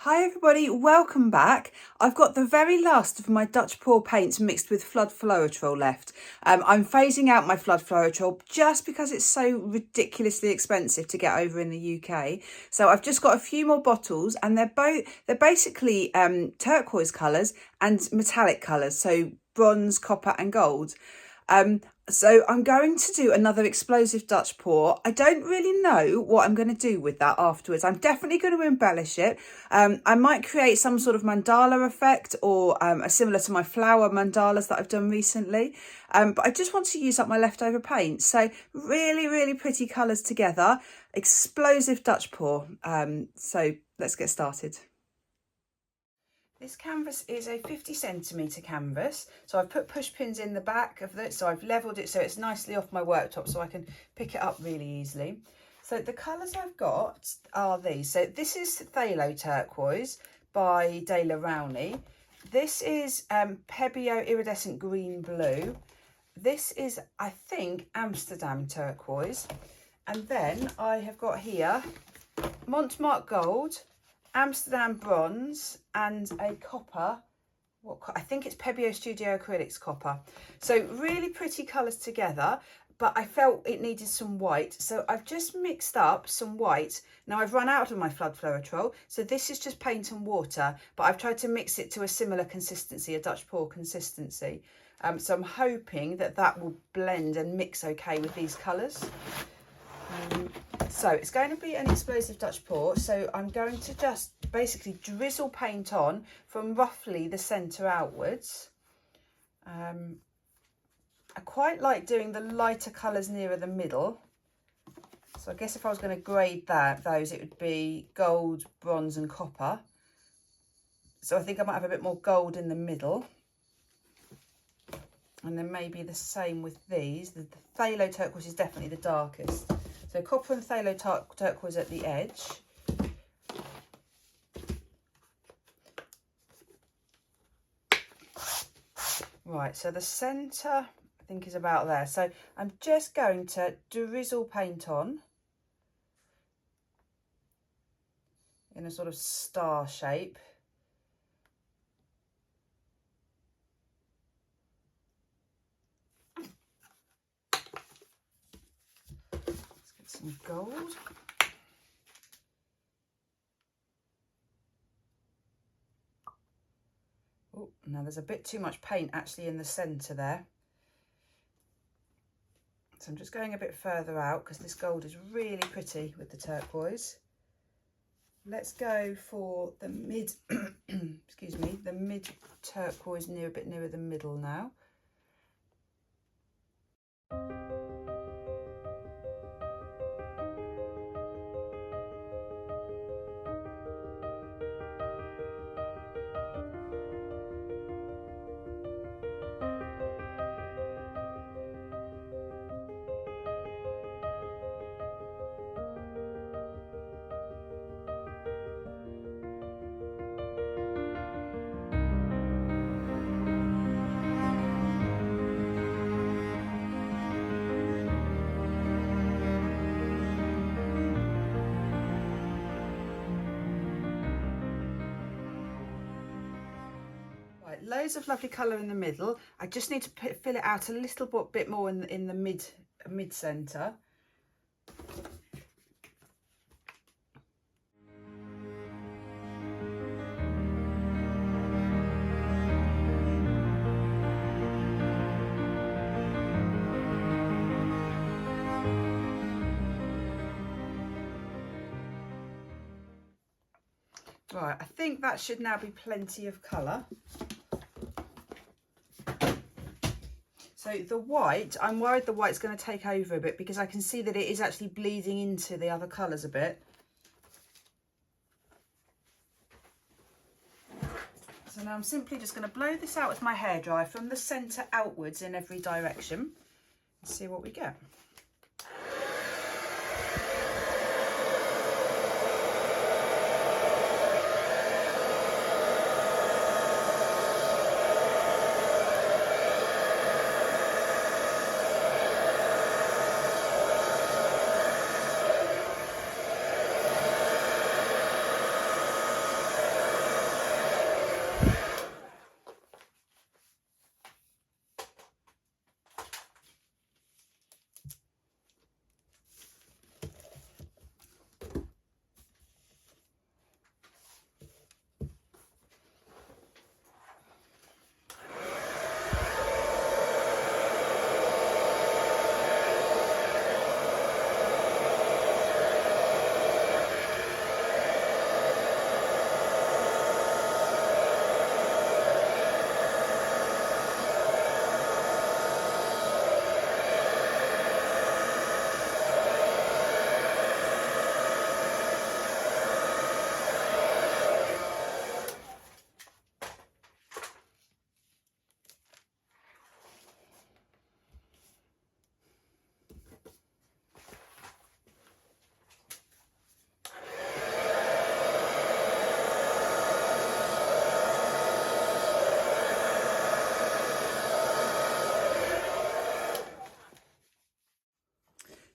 Hi everybody, welcome back. I've got the very last of my Dutch pour paints mixed with flood floetrol left. I'm phasing out my flood floetrol just because it's so ridiculously expensive to get over in the UK. So I've just got a few more bottles, and they're basically turquoise colours and metallic colours, so bronze, copper and gold. So I'm going to do another explosive Dutch pour. I don't really know what I'm going to do with that afterwards. I'm definitely going to embellish it. I might create some sort of mandala effect or similar to my flower mandalas that I've done recently. But I just want to use up my leftover paint. So really, really pretty colours together. Explosive Dutch pour. So let's get started. This canvas is a 50cm canvas, so I've put push pins in the back of it, so I've levelled it so it's nicely off my worktop so I can pick it up really easily. So the colours I've got are these. So this is Phthalo Turquoise by De La Rowney. This is Pebbio Iridescent Green Blue. This is, I think, Amsterdam Turquoise. And then I have got here Montmartre Gold, Amsterdam Bronze and a copper, I think it's Pebbio Studio Acrylics copper. So really pretty colours together, but I felt it needed some white, so I've just mixed up some white. Now I've run out of my flood floetrol, so this is just paint and water, but I've tried to mix it to a similar consistency, a Dutch pour consistency. So I'm hoping that that will blend and mix okay with these colours. So it's going to be an explosive Dutch pour, so I'm going to just basically drizzle paint on from roughly the centre outwards. I quite like doing the lighter colours nearer the middle. So I guess if I was going to grade those, it would be gold, bronze and copper. So I think I might have a bit more gold in the middle. And then maybe the same with these. The Phthalo Turquoise is definitely the darkest. So copper and Phthalo Turquoise at the edge. Right, so the centre I think is about there. So I'm just going to drizzle paint on in a sort of star shape. Some gold. Oh, now there's a bit too much paint actually in the centre there. So I'm just going a bit further out because this gold is really pretty with the turquoise. Let's go for the mid, excuse me, the mid turquoise a bit nearer the middle now. Loads of lovely colour in the middle. I just need to fill it out a little bit more in the mid centre. Right, I think that should now be plenty of colour. So the white, I'm worried the white's going to take over a bit because I can see that it is actually bleeding into the other colours a bit. So now I'm simply just going to blow this out with my hairdryer from the centre outwards in every direction and see what we get.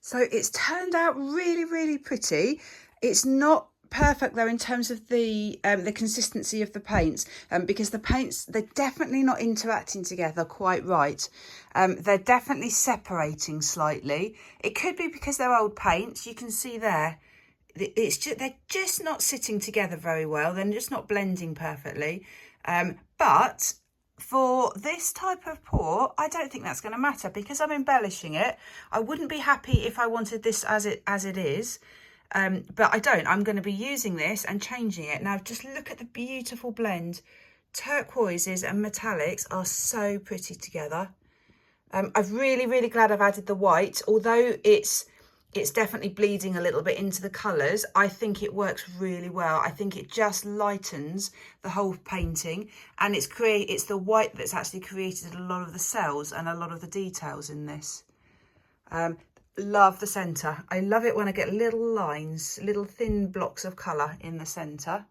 So it's turned out really, really pretty. It's not perfect though in terms of the consistency of the paints, because the paints, they're definitely not interacting together quite right. They're definitely separating slightly. It could be because they're old paints. You can see there, they're just not sitting together very well. They're just not blending perfectly. But for this type of pour, I don't think that's going to matter because I'm embellishing it. I wouldn't be happy if I wanted this as it is, but I don't. I'm going to be using this and changing it. Now just look at the beautiful blend. Turquoises and metallics are so pretty together. I'm really, really glad I've added the white, although it's definitely bleeding a little bit into the colours. I think it works really well. I think it just lightens the whole painting, and it's the white that's actually created a lot of the cells and a lot of the details in this. Love the centre. I love it when I get little lines, little thin blocks of colour in the centre.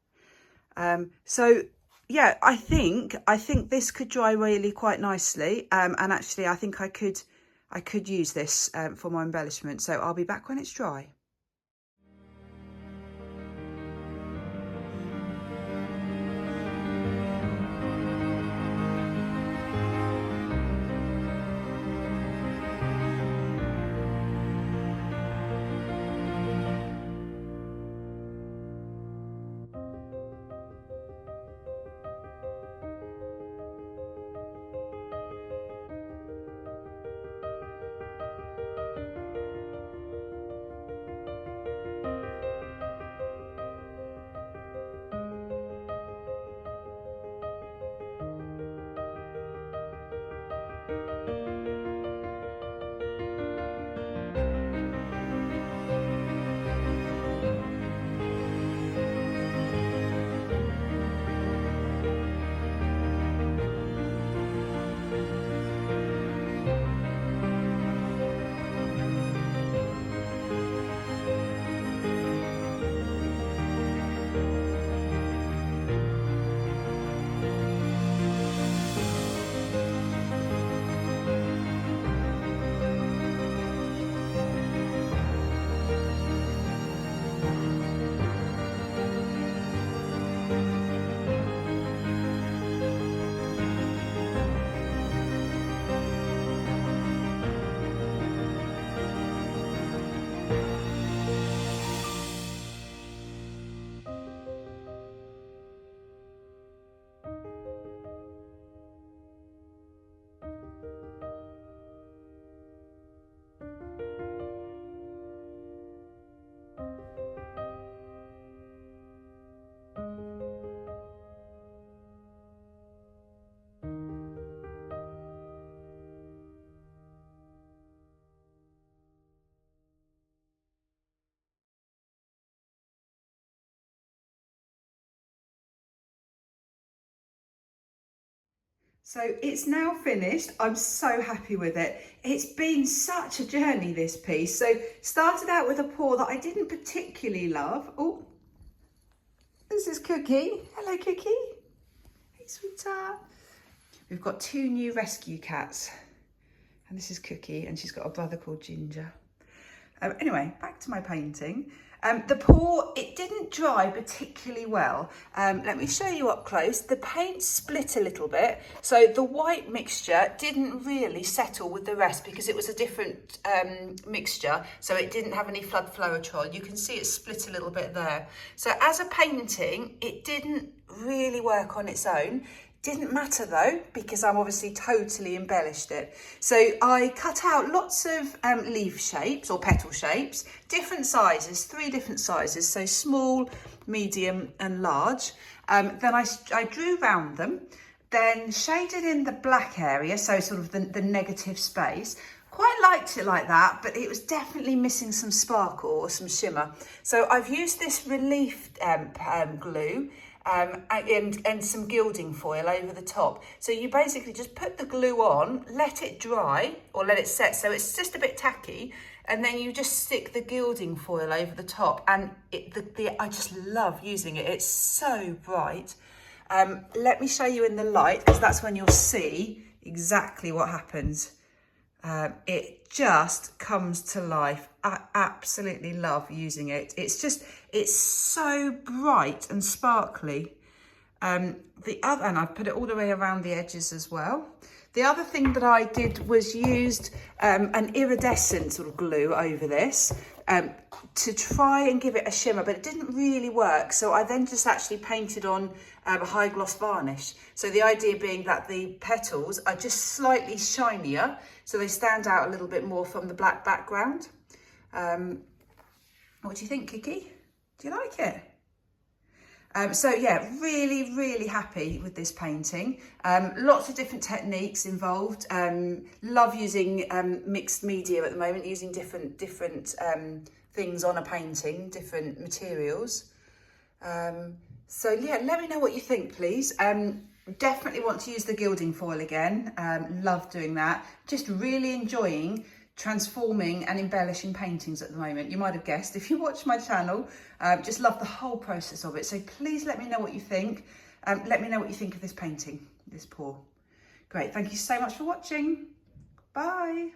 So yeah, I think this could dry really quite nicely, and actually I think I could use this for my embellishment, so I'll be back when it's dry. So it's now finished. I'm so happy with it. It's been such a journey, this piece. So started out with a pour that I didn't particularly love. Oh, this is Cookie. Hello, Cookie. Hey, sweetheart. We've got 2 new rescue cats. And this is Cookie, and she's got a brother called Ginger. Anyway, back to my painting. The pour, it didn't dry particularly well. Let me show you up close. The paint split a little bit. So the white mixture didn't really settle with the rest because it was a different mixture. So it didn't have any floetrol. You can see it split a little bit there. So as a painting, it didn't really work on its own. Didn't matter though, because I'm obviously totally embellished it. So I cut out lots of leaf shapes or petal shapes, different sizes, 3 different sizes. So small, medium and large. Then I drew round them, then shaded in the black area. So sort of the negative space. Quite liked it like that, but it was definitely missing some sparkle or some shimmer. So I've used this relief glue and some gilding foil over the top. So you basically just put the glue on, let it dry or let it set so it's just a bit tacky, and then you just stick the gilding foil over the top. And I just love using it. It's so bright. Let me show you in the light, because that's when you'll see exactly what happens. It just comes to life absolutely love using it. It's so bright and sparkly. And I've put it all the way around the edges as well. The other thing that I did was used an iridescent sort of glue over this to try and give it a shimmer, but it didn't really work. So I then just actually painted on a high gloss varnish. So the idea being that the petals are just slightly shinier, so they stand out a little bit more from the black background. What do you think, Kiki? Do you like it? So yeah, really happy with this painting. Lots of different techniques involved. Love using mixed media at the moment, using different things on a painting, different materials. So yeah, let me know what you think, please. Definitely want to use the gilding foil again. Love doing that. Just really enjoying transforming and embellishing paintings at the moment. You might have guessed if you watch my channel. Just love the whole process of it. So please let me know what you think. Let me know what you think of this painting, this pour. Great, thank you so much for watching. Bye.